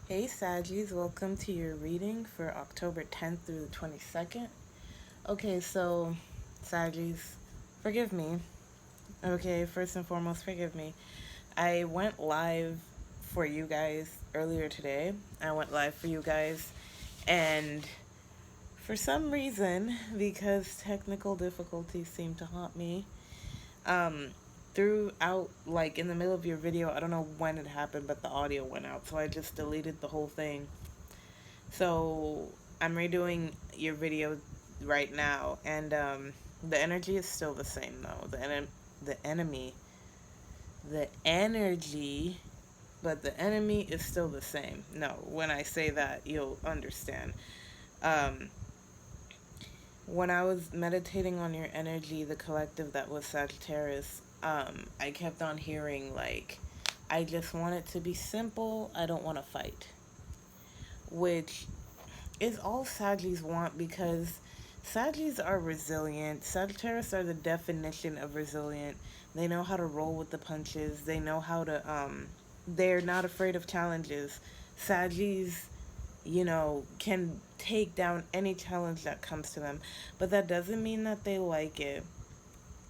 Hey Saggies, welcome to your reading for October 10th through the 22nd. Okay, so Saggies, forgive me. Okay, first and foremost, forgive me. I went live for you guys earlier today. I went live for you guys, and for some reason, because technical difficulties seem to haunt me, um, throughout, like in the middle of your video, I don't know when it happened, but the audio went out, so I just deleted the whole thing. So I'm redoing your video right now, and the energy is still the same though. The enemy, the energy, but the enemy is still the same. No, when I say that, you'll understand. Um, when I was meditating on your energy, the collective that was Sagittarius, I kept on hearing like, I just want it to be simple. I don't want to fight, which is all Saggies want because Saggies are resilient. Sagittarius are the definition of resilient. They know how to roll with the punches. They know how to they're not afraid of challenges. Saggies, can take down any challenge that comes to them, but that doesn't mean that they like it.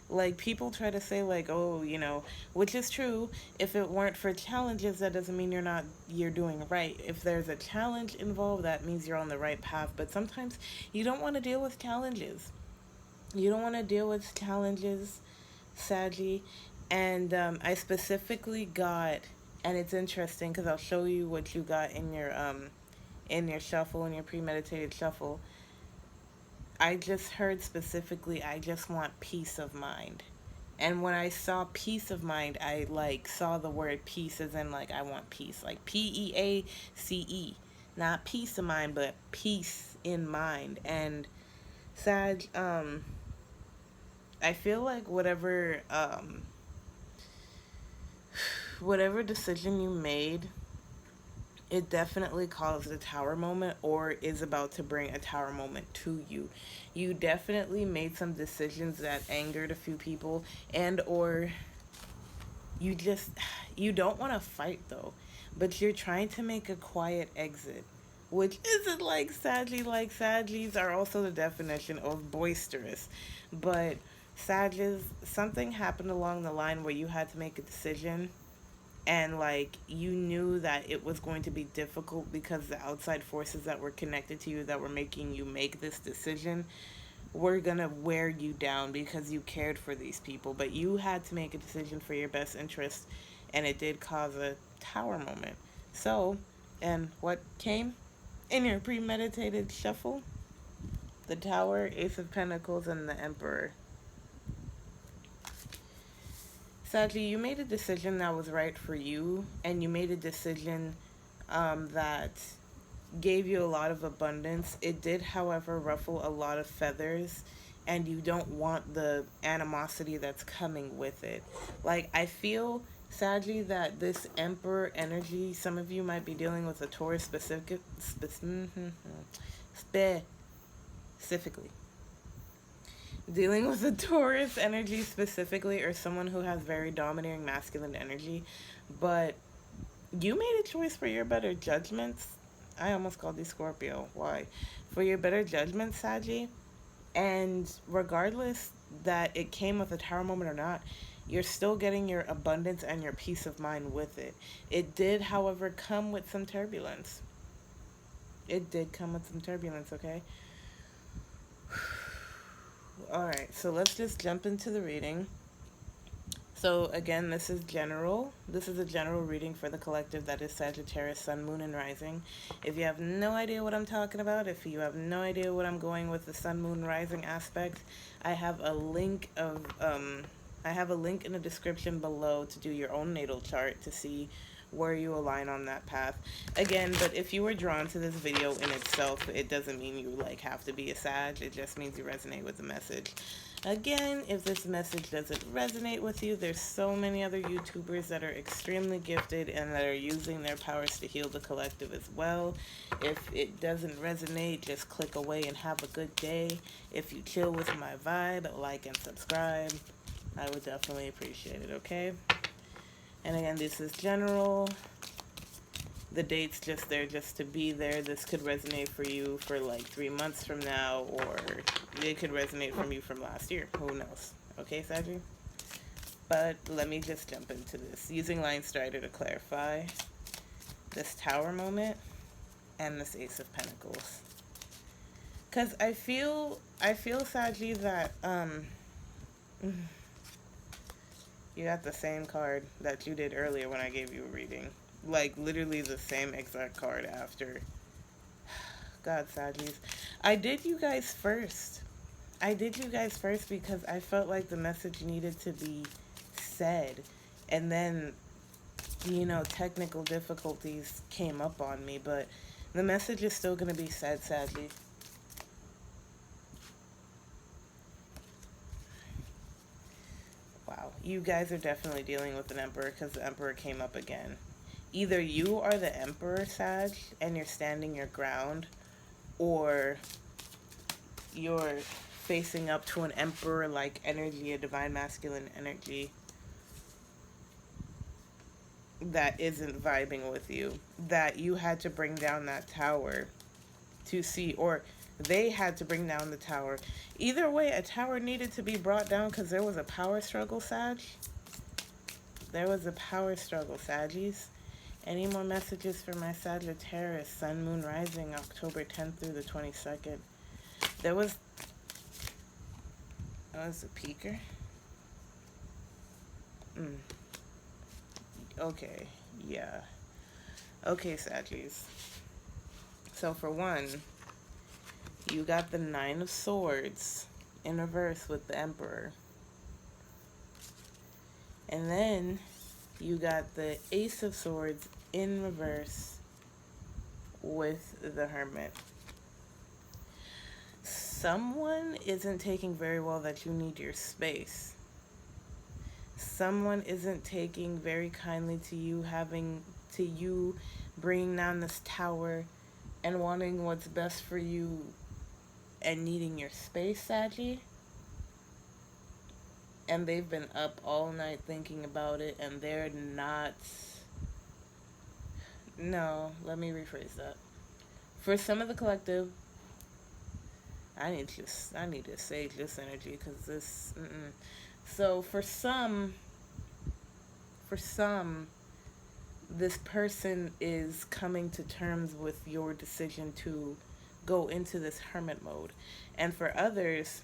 Like people try to say like, oh, which is true. If it weren't for challenges, that doesn't mean you're doing right. If there's a challenge involved, that means you're on the right path. But sometimes you don't want to deal with challenges. You don't want to deal with challenges, Saggy. And I specifically got, and it's interesting because I'll show you what you got in your shuffle, in your premeditated shuffle. I just heard specifically, I just want peace of mind. And when I saw peace of mind, I like saw the word peace as in like I want peace, like PEACE, not peace of mind, but peace in mind. And Sag, I feel like whatever decision you made, it definitely caused a tower moment or is about to bring a tower moment to you. You definitely made some decisions that angered a few people, and or you just you don't want to fight though, but you're trying to make a quiet exit, which isn't like Saggy. Like Saggies are also the definition of boisterous, but Sages, something happened along the line where you had to make a decision, and like you knew that it was going to be difficult because the outside forces that were connected to you that were making you make this decision were gonna wear you down because you cared for these people, but you had to make a decision for your best interest, and it did cause a tower moment. So, and what came in your premeditated shuffle? The Tower, Ace of Pentacles, and the Emperor. Sadly, you made a decision that was right for you, and you made a decision that gave you a lot of abundance. It did, however, ruffle a lot of feathers, and you don't want the animosity that's coming with it. Like, I feel, sadly, that this Emperor energy, some of you might be dealing with a Taurus specifically. Dealing with a Taurus energy specifically, or someone who has very dominating masculine energy, but you made a choice for your better judgments. I almost called you Scorpio. Why? For your better judgment, Saggy. And regardless that it came with a tower moment or not, you're still getting your abundance and your peace of mind with it. It did, however, come with some turbulence. It did come with some turbulence, okay? Alright, so let's just jump into the reading. So again, this is general. This is a general reading for the collective that is Sagittarius, Sun, Moon, and Rising. If you have no idea what I'm talking about, if you have no idea what I'm going with the Sun, Moon, Rising aspect, I have a link in the description below to do your own natal chart to see where you align on that path. Again, but if you were drawn to this video in itself, it doesn't mean you like have to be a Sag. It just means you resonate with the message. Again, if this message doesn't resonate with you, there's so many other YouTubers that are extremely gifted and that are using their powers to heal the collective as well. If it doesn't resonate, just click away and have a good day. If you chill with my vibe, like and subscribe. I would definitely appreciate it, okay? And again, this is general. the date's just there just to be there. This could resonate for you for like 3 months from now, or it could resonate from you from last year. Who knows? Okay, Saggy? But let me just jump into this. Using Linestrider to clarify this Tower moment and this Ace of Pentacles. Because I feel, Saggy, that, you got the same card that you did earlier when I gave you a reading. Like, literally the same exact card after. God, Saggies. I did you guys first. Because I felt like the message needed to be said. And then, you know, technical difficulties came up on me. But the message is still going to be said, sadly. Wow. You guys are definitely dealing with an Emperor because the Emperor came up again. Either you are the Emperor, Sag, and you're standing your ground, or you're facing up to an Emperor-like energy, a divine masculine energy that isn't vibing with you, that you had to bring down that tower to see, or they had to bring down the tower. Either way, a tower needed to be brought down because there was a power struggle, Sag. There was a power struggle, Saggies. Any more messages for my Sagittarius, Sun, Moon, Rising, October 10th through the 22nd? That was a peeker? Okay, yeah. Okay, Saggies. So for one, you got the Nine of Swords in reverse with the Emperor. And then you got the Ace of Swords in reverse with the Hermit. Someone isn't taking very well that you need your space. Someone isn't taking very kindly to you bringing down this tower and wanting what's best for you and needing your space, sadly. And they've been up all night thinking about it, and they're not... No, let me rephrase that. For some of the collective, I need to sage this energy, because this... So for some, this person is coming to terms with your decision to go into this hermit mode. And for others,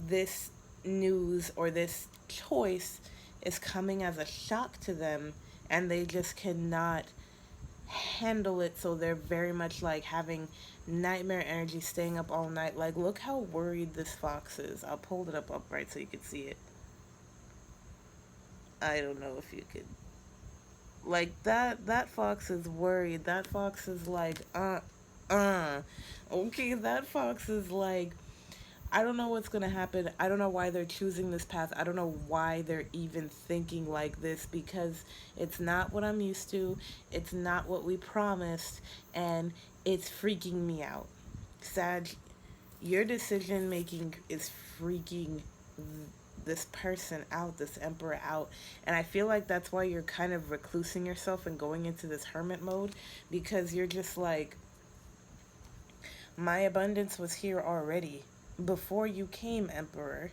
this news or this choice is coming as a shock to them, and they just cannot handle it, so they're very much like having nightmare energy, staying up all night. Like, look how worried this fox is. I'll pull it up upright so you can see it. I don't know if you could, like, that fox is worried. That fox is like, okay, that fox is like, I don't know what's gonna happen. I don't know why they're choosing this path. I don't know why they're even thinking like this, because it's not what I'm used to. It's not what we promised, and it's freaking me out. Sag, your decision making is freaking this person out, this Emperor out. And I feel like that's why you're kind of reclusing yourself and going into this hermit mode, because you're just like, my abundance was here already before you came, Emperor.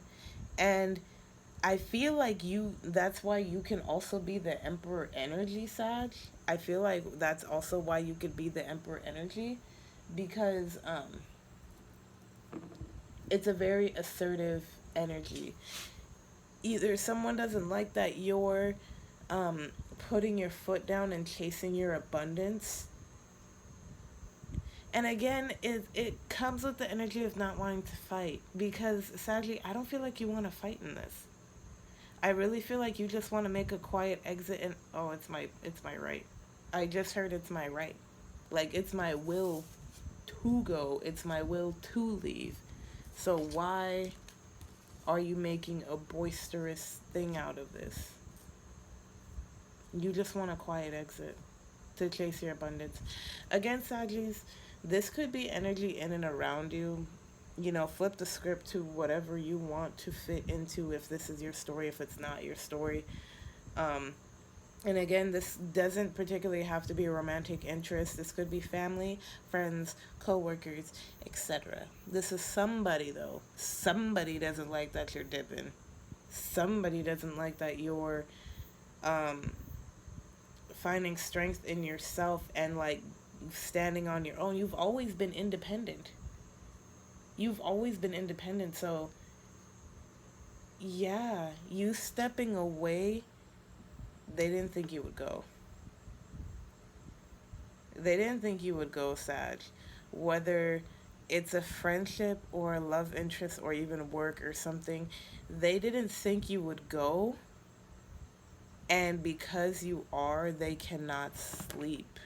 And I feel like that's why you can also be the Emperor energy, Sag. I feel like that's also why you could be the Emperor energy, because it's a very assertive energy. Either someone doesn't like that you're putting your foot down and chasing your abundance. And again, it comes with the energy of not wanting to fight, because sadly, I don't feel like you want to fight in this. I really feel like you just want to make a quiet exit and, oh, it's my right. I just heard it's my right. Like, it's my will to go. It's my will to leave. So why are you making a boisterous thing out of this? You just want a quiet exit to chase your abundance. Again, Saggies, this could be energy in and around you. You know, flip the script to whatever you want to fit into, if this is your story, if it's not your story. And again, this doesn't particularly have to be a romantic interest. This could be family, friends, co-workers, etc. This is somebody, though. Somebody doesn't like that you're dipping. Somebody doesn't like that you're um, finding strength in yourself and like standing on your own. You've always been independent. You've always been independent. So, yeah, you stepping away, they didn't think you would go. They didn't think you would go, Sag. Whether it's a friendship or a love interest or even work or something, they didn't think you would go. And because you are, they cannot sleep.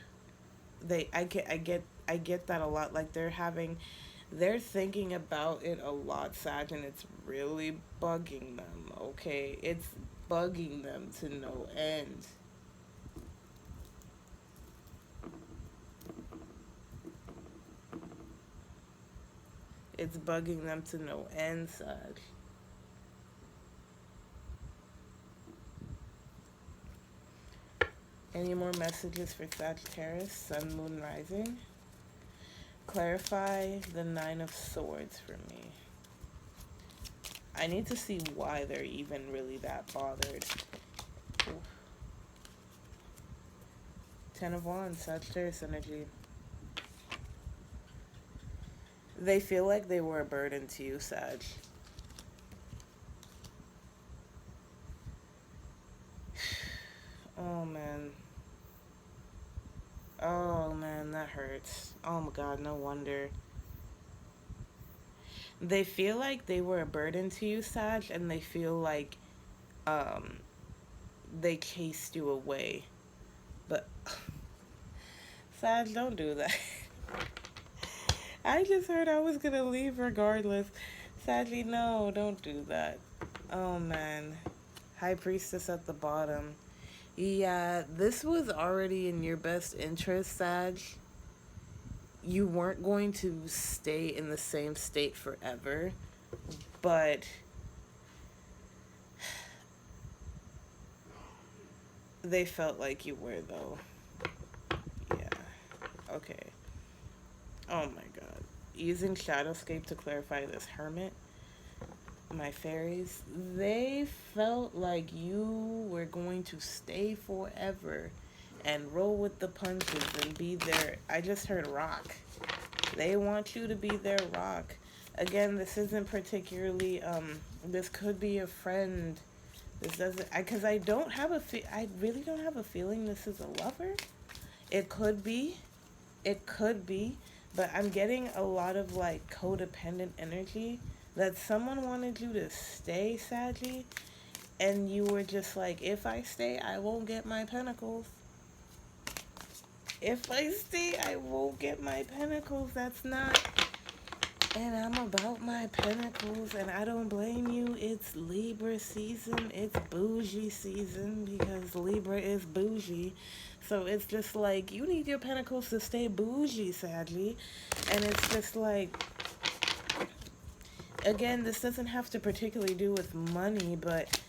I get that a lot. Like they're thinking about it a lot, Sag, and it's really bugging them. Okay, it's bugging them to no end. It's bugging them to no end, Sag. Any more messages for Sagittarius, Sun, Moon, Rising? Clarify the Nine of Swords for me. I need to see why they're even really that bothered. Oof. Ten of Wands, Sagittarius energy. They feel like they were a burden to you, Sag. Oh, man. Oh, man, that hurts. Oh, my God, no wonder. They feel like they were a burden to you, Sag, and they feel like um, they chased you away. But, Sag, don't do that. I just heard I was gonna leave regardless. Sadly, no, don't do that. Oh man. High Priestess at the bottom. Yeah, this was already in your best interest, Sag. You weren't going to stay in the same state forever, but they felt like you were, though. Yeah. Okay. Oh my god. Using Shadowscape to clarify this Hermit, my fairies, they felt like you were going to stay forever and roll with the punches and be there. I just heard rock. They want you to be their rock. Again, this isn't particularly, this could be a friend. This doesn't, because I don't have I really don't have a feeling this is a lover. It could be. It could be. But I'm getting a lot of like codependent energy that someone wanted you to stay, sadly, and you were just like, if I stay, I won't get my pentacles. If I stay, I won't get my pentacles. That's not. And I'm about my pentacles, and I don't blame you. It's Libra season. It's bougie season because Libra is bougie. So it's just like, you need your pentacles to stay bougie, sadly. And it's just like, again, this doesn't have to particularly do with money, but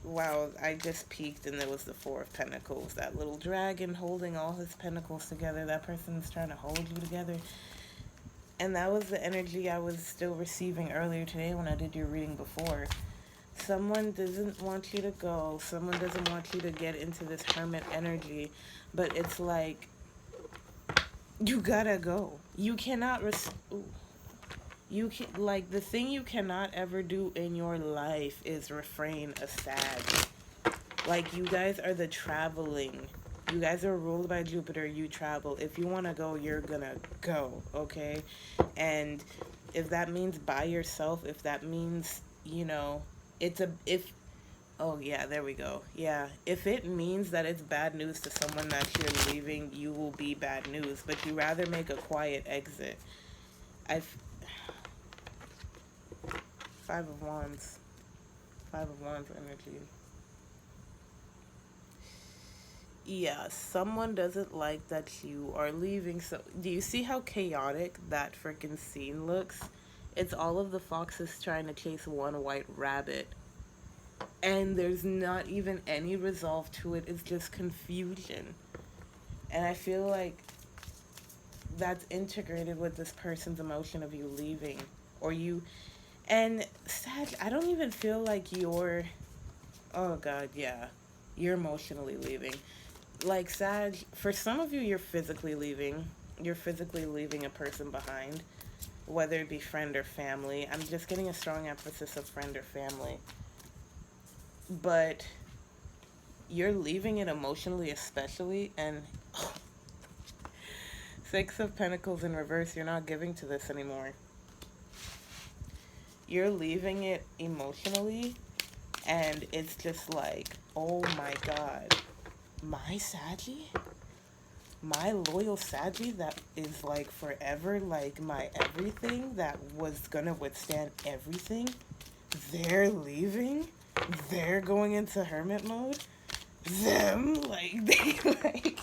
wow, I just peeked and there was the Four of Pentacles. That little dragon holding all his pentacles together. That person's trying to hold you together. And that was the energy I was still receiving earlier today when I did your reading before. Someone doesn't want you to go. Someone doesn't want you to get into this hermit energy. But it's like, you gotta go. You cannot you can, like, the thing you cannot ever do in your life is refrain a Sag. Like, you guys are the traveling. You guys are ruled by Jupiter. You travel. If you want to go, you're gonna go, okay? And if that means by yourself, if that means, you know, oh yeah, there we go. Yeah, if it means that it's bad news to someone that you're leaving, you will be bad news. But you rather make a quiet exit. I've Five of Wands. Five of Wands energy. Yeah, someone doesn't like that you are leaving. So, do you see how chaotic that freaking scene looks? It's all of the foxes trying to chase one white rabbit. and there's not even any resolve to it. It's just confusion. And I feel like that's integrated with this person's emotion of you leaving, or you. And Sag, I don't even feel like you're. Oh God, yeah, you're emotionally leaving. Like Sag, for some of you, you're physically leaving. You're physically leaving a person behind, whether it be friend or family. I'm just getting a strong emphasis of friend or family. But you're leaving it emotionally, especially, and Six of Pentacles in reverse, you're not giving to this anymore. You're leaving it emotionally, and it's just like, oh my God, my Saggy? My loyal Saggy that is like forever, like my everything, that was gonna withstand everything, they're leaving? They're going into hermit mode? Them? Like, they like...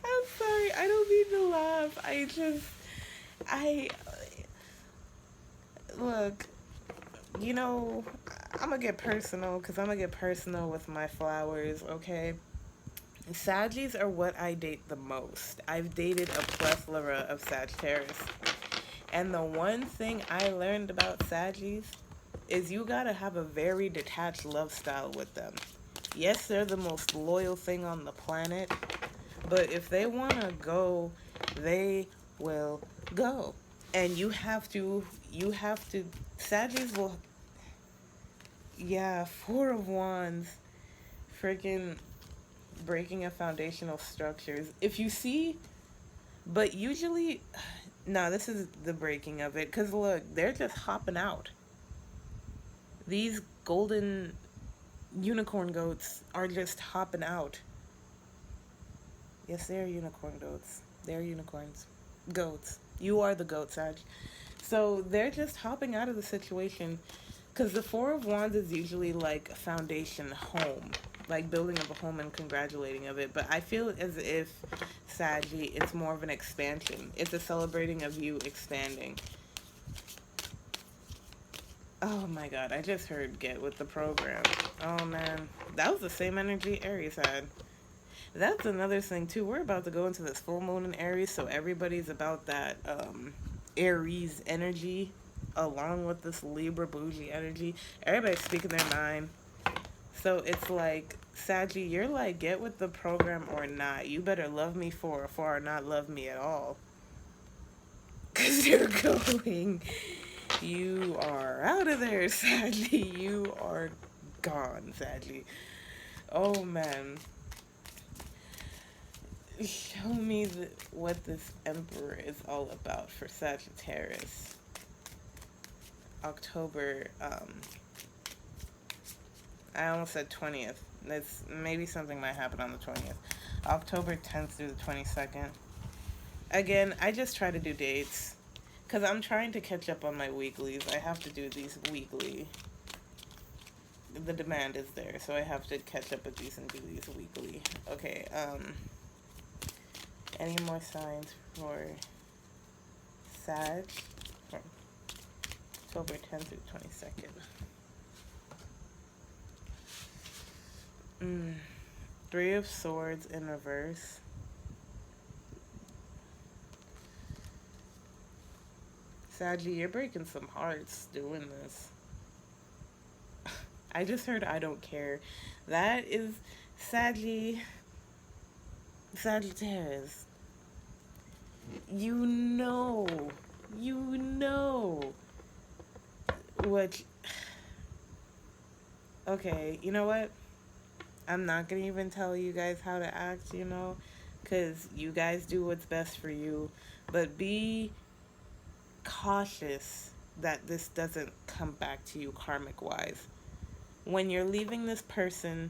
I'm sorry, I don't mean to laugh. I... Look, you know, I'm gonna get personal, because I'm gonna get personal with my flowers, okay? Saggies are what I date the most. I've dated a plethora of Sagittarius. And the one thing I learned about Saggies is you gotta have a very detached love style with them. Yes, they're the most loyal thing on the planet, but if they wanna go, they will go. And Saggies will, yeah, Four of Wands, freaking breaking of foundational structures. If you see, but usually, no, this is the breaking of it, because look, they're just hopping out. These golden unicorn goats are just hopping out. Yes, they are unicorn goats. They're unicorns. Goats. You are the goat, Sag. So they're just hopping out of the situation, because the Four of Wands is usually like a foundation home, like building of a home and congratulating of it. But I feel as if Saggy, it's more of an expansion. It's a celebrating of you expanding. Oh my God, I just heard get with the program. Oh man, that was the same energy Aries had. That's another thing too. We're about to go into this full moon in Aries, so everybody's about that Aries energy, along with this Libra bougie energy. Everybody's speaking their mind. So it's like, Saggy, you're like, get with the program or not. You better love me for or not love me at all. Because you're going. You are out of there, Saggy. You are gone, Saggy. Oh, man. Show me what this Emperor is all about for Sagittarius. October, I almost said 20th. That's, maybe something might happen on the 20th. October 10th through the 22nd. Again, I just try to do dates, because I'm trying to catch up on my weeklies. I have to do these weekly. The demand is there, so I have to catch up with these and do these weekly. Okay, any more signs for Sag from October 10th through 22nd? Three of Swords in reverse. Saggy, you're breaking some hearts doing this. I just heard I don't care. That is Saggy. Sagittarius. You know what. Okay, you know what? I'm not gonna even tell you guys how to act, you know, because you guys do what's best for you, but be cautious that this doesn't come back to you karmic wise. When you're leaving this person,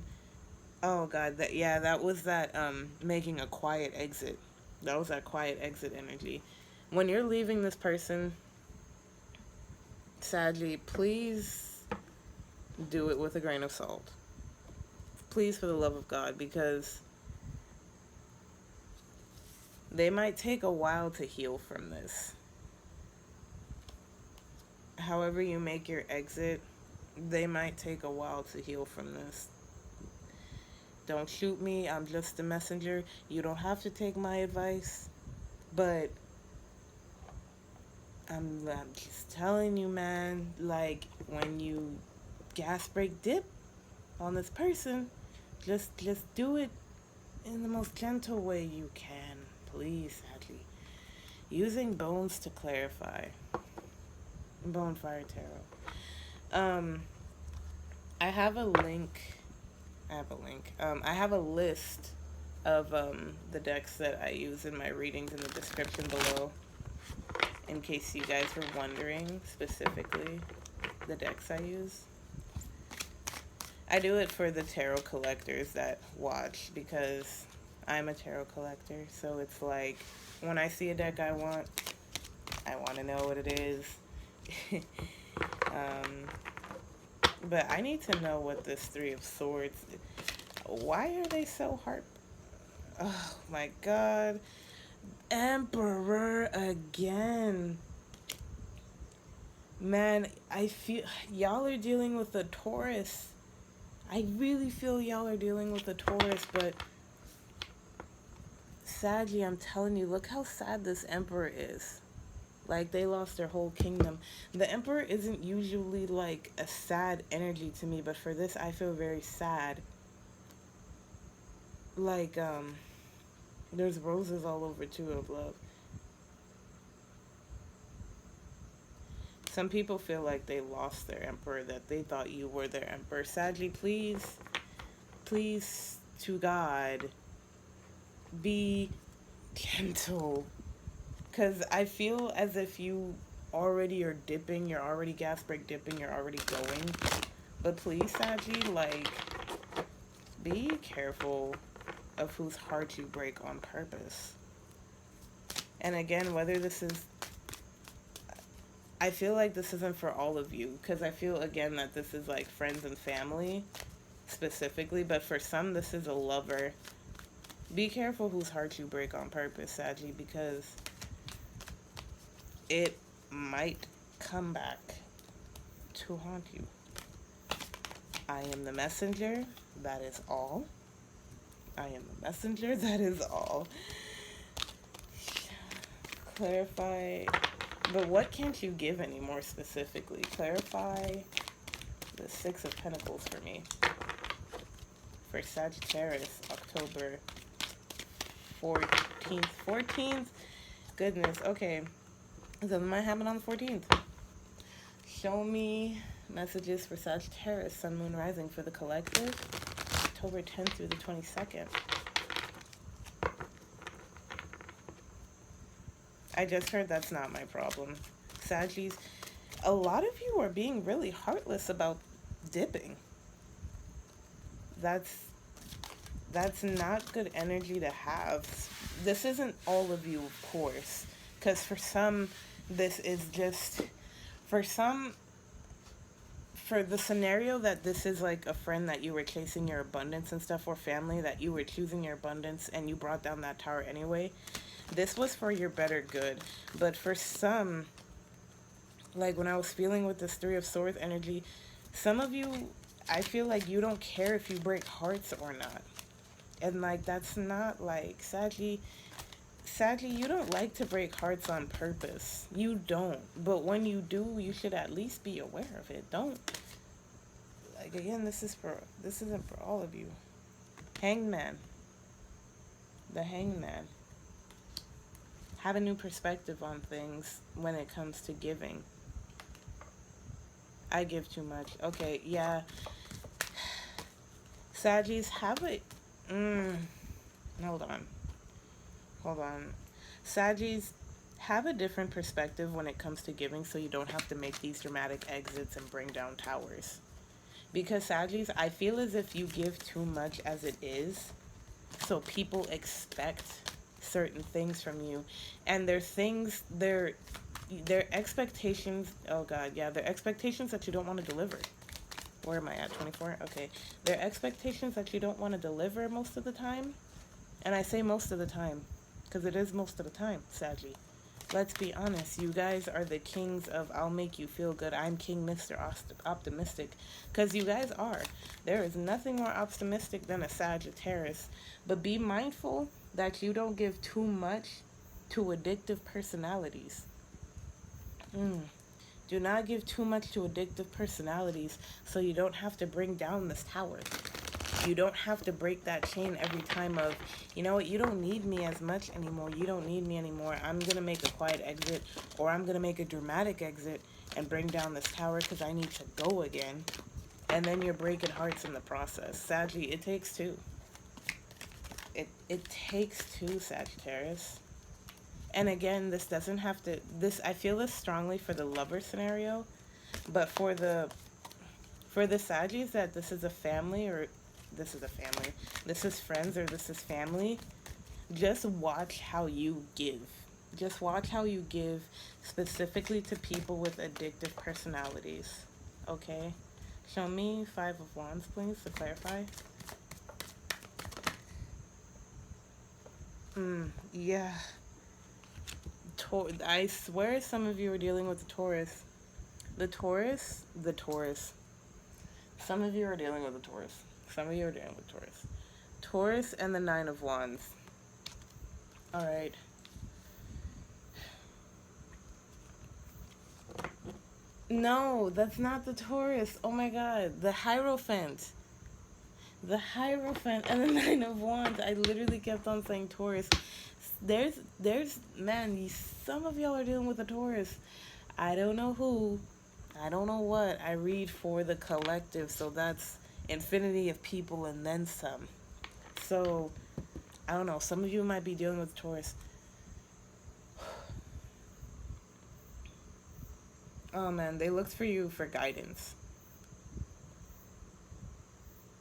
oh God, that was that making a quiet exit. That was that quiet exit energy. When you're leaving this person, sadly, please do it with a grain of salt. Please, for the love of God, because they might take a while to heal from this. However you make your exit, they might take a while to heal from this. Don't shoot me. I'm just the messenger. You don't have to take my advice. But I'm just telling you, man, like, when you gas brake dip on this person, just do it in the most gentle way you can, please, sadly. Using bones to clarify. Bonefire Tarot. I have a link. I have a list of the decks that I use in my readings in the description below, in case you guys were wondering specifically the decks I use. I do it for the tarot collectors that watch, because I'm a tarot collector, so it's like, when I see a deck I want to know what it is. But I need to know what this Three of Swords, why are they so hard? Oh my god. Emperor again. Man, I feel y'all are dealing with a Taurus. I really feel y'all are dealing with a Taurus, but sadly, I'm telling you, look how sad this Emperor is. Like, they lost their whole kingdom. The Emperor isn't usually like a sad energy to me, but for this, I feel very sad. Like, there's roses all over Two of Love. Some people feel like they lost their Emperor, that they thought you were their Emperor. Sadly, please, to God, be gentle. Because I feel as if you already are dipping, you're already gas brake dipping, you're already going. But please, Saji, like, be careful of whose heart you break on purpose. And again, whether this is, I feel like this isn't for all of you, because I feel, again, that this is like friends and family specifically, but for some, this is a lover. Be careful whose heart you break on purpose, Saji, because it might come back to haunt you. I am the messenger, that is all. I am the messenger, that is all. Clarify, but what can't you give any more specifically? Clarify the Six of Pentacles for me. For Sagittarius, October 14th. Goodness, okay. Something might happen on the 14th. Show me messages for Sagittarius, Sun, Moon, Rising for the collective, October 10th through the 22nd. I just heard that's not my problem. Saggies, a lot of you are being really heartless about dipping. That's not good energy to have. This isn't all of you, of course, because for some, this is just, for some, for the scenario that this is like a friend that you were chasing your abundance and stuff, or family that you were choosing your abundance and you brought down that tower anyway, this was for your better good. But for some, like when I was feeling with this Three of Swords energy, some of you, I feel like you don't care if you break hearts or not. And like, that's not like, sadly, you don't like to break hearts on purpose. You don't. But when you do, you should at least be aware of it. Don't, like, again, this isn't for all of you. Hangman. The Hangman. Have a new perspective on things when it comes to giving. I give too much. Okay, yeah. Saggies, have a... Hold on. Saggies, have a different perspective when it comes to giving, so you don't have to make these dramatic exits and bring down towers. Because Saggies, I feel as if you give too much as it is, so people expect certain things from you, and their expectations, oh god, yeah, they're expectations that you don't want to deliver. Where am I at? 24? Okay. They're expectations that you don't want to deliver most of the time. And I say most of the time, because it is most of the time, sadly. Let's be honest. You guys are the kings of I'll make you feel good. I'm King Mr. Optimistic. Because you guys are. There is nothing more optimistic than a Sagittarius. But be mindful that you don't give too much to addictive personalities. Do not give too much to addictive personalities so you don't have to bring down this tower. You don't have to break that chain every time of, you know what, you don't need me as much anymore. You don't need me anymore. I'm going to make a quiet exit, or I'm going to make a dramatic exit and bring down this tower because I need to go again. And then you're breaking hearts in the process. Saggy, it takes two. It takes two, Sagittarius. And again, this doesn't have to, I feel this strongly for the lover scenario, but for the Saggies that this is a family, or this is a family, this is friends, or this is family, just watch how you give. Just watch how you give, specifically to people with addictive personalities. Okay? Show me 5 of Wands, please, to clarify. Yeah. I swear some of you are dealing with the Taurus. The Taurus. Some of you are dealing with the Taurus. Some of you are dealing with Taurus. Taurus and the 9 of Wands. Alright. No, that's not the Taurus. Oh my god. The Hierophant. The Hierophant and the 9 of Wands. I literally kept on saying Taurus. Man, some of y'all are dealing with a Taurus. I don't know who. I don't know what. I read for the collective, so that's infinity of people and then some. So, I don't know. Some of you might be dealing with Taurus. Oh man, they looked for you for guidance.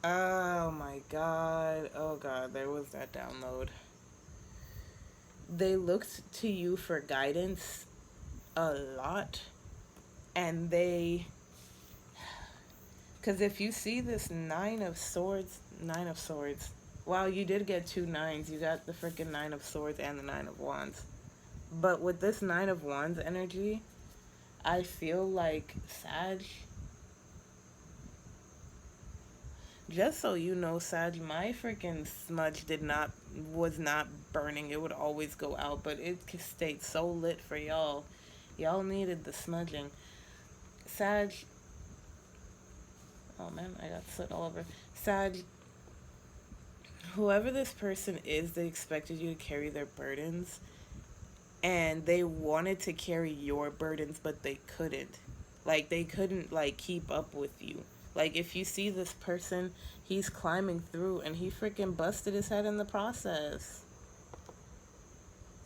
Oh my god. Oh god, there was that download. They looked to you for guidance a lot. And they... Because if you see this 9 of Swords... Wow, you did get 2 9s. You got the freaking 9 of Swords and the 9 of Wands. But with this 9 of Wands energy, I feel like Sag... Just so you know, Sag, my freaking smudge was not burning. It would always go out, but it stayed so lit for y'all. Y'all needed the smudging. Sag... Oh man, I got soot all over. Sag, whoever this person is, they expected you to carry their burdens. And they wanted to carry your burdens, but they couldn't. Like, they couldn't, like, keep up with you. Like, if you see this person, he's climbing through, and he freaking busted his head in the process.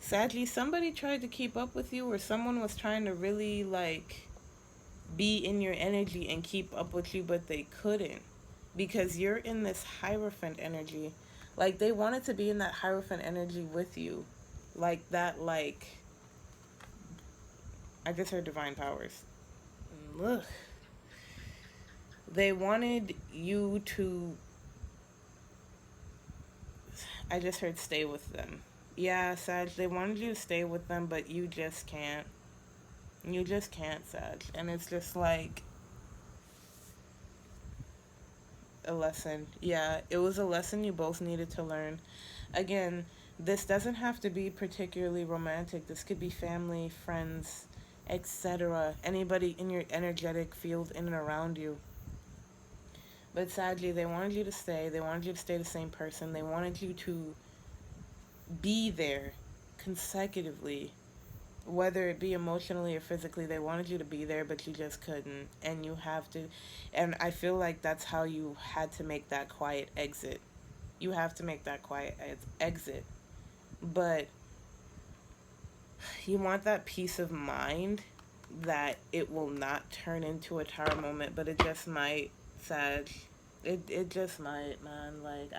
Sadly, somebody tried to keep up with you, or someone was trying to really, like, be in your energy and keep up with you, but they couldn't. Because you're in this Hierophant energy. Like, they wanted to be in that Hierophant energy with you. Like, that, like... I just heard divine powers. Ugh. They wanted you to... I just heard stay with them. Yeah, Sag, they wanted you to stay with them, but you just can't. You just can't, Sag. And it's just like... a lesson. Yeah, it was a lesson you both needed to learn. Again, this doesn't have to be particularly romantic. This could be family, friends, etc. Anybody in your energetic field in and around you. But sadly, they wanted you to stay. They wanted you to stay the same person. They wanted you to be there consecutively, whether it be emotionally or physically. They wanted you to be there, but you just couldn't, and you have to. And I feel like that's how you had to make that quiet exit. You have to make that quiet exit, but you want that peace of mind that it will not turn into a tower moment, but it just might. Sag, it just might, man. Like,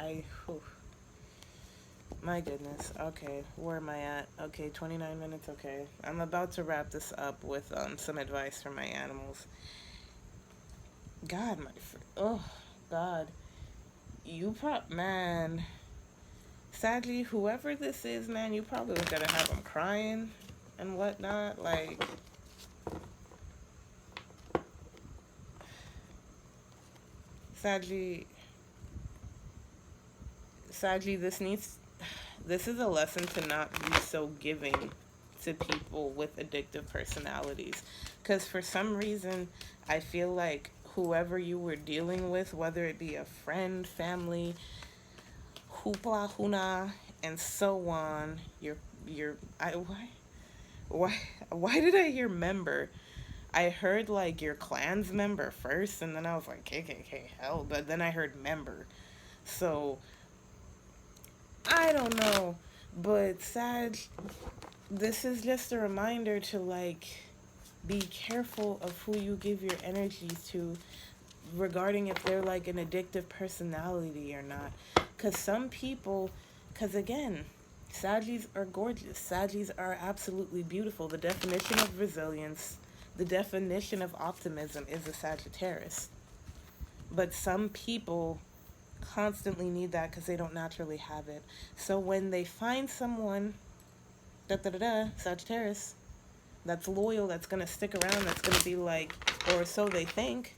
my goodness. Okay, where am I at? Okay, 29 minutes. Okay, I'm about to wrap this up with some advice for my animals. God, oh God, man. Sadly, whoever this is, man, you probably was gonna have them crying. and whatnot. Like, Saggy, this is a lesson to not be so giving to people with addictive personalities. Because for some reason, I feel like whoever you were dealing with, whether it be a friend, family, hoopla, huna, and so on, why, why did I hear member? I heard like your clan's member first, and then I was like KKK hell, but then I heard member. So I don't know, but Sag, this is just a reminder to like be careful of who you give your energies to regarding if they're like an addictive personality or not. Because some people, because again, Saggies are gorgeous. Saggies are absolutely beautiful. The definition of resilience, the definition of optimism is a Sagittarius. But some people constantly need that because they don't naturally have it. So when they find someone, Sagittarius, that's loyal, that's going to stick around, that's going to be like, or so they think,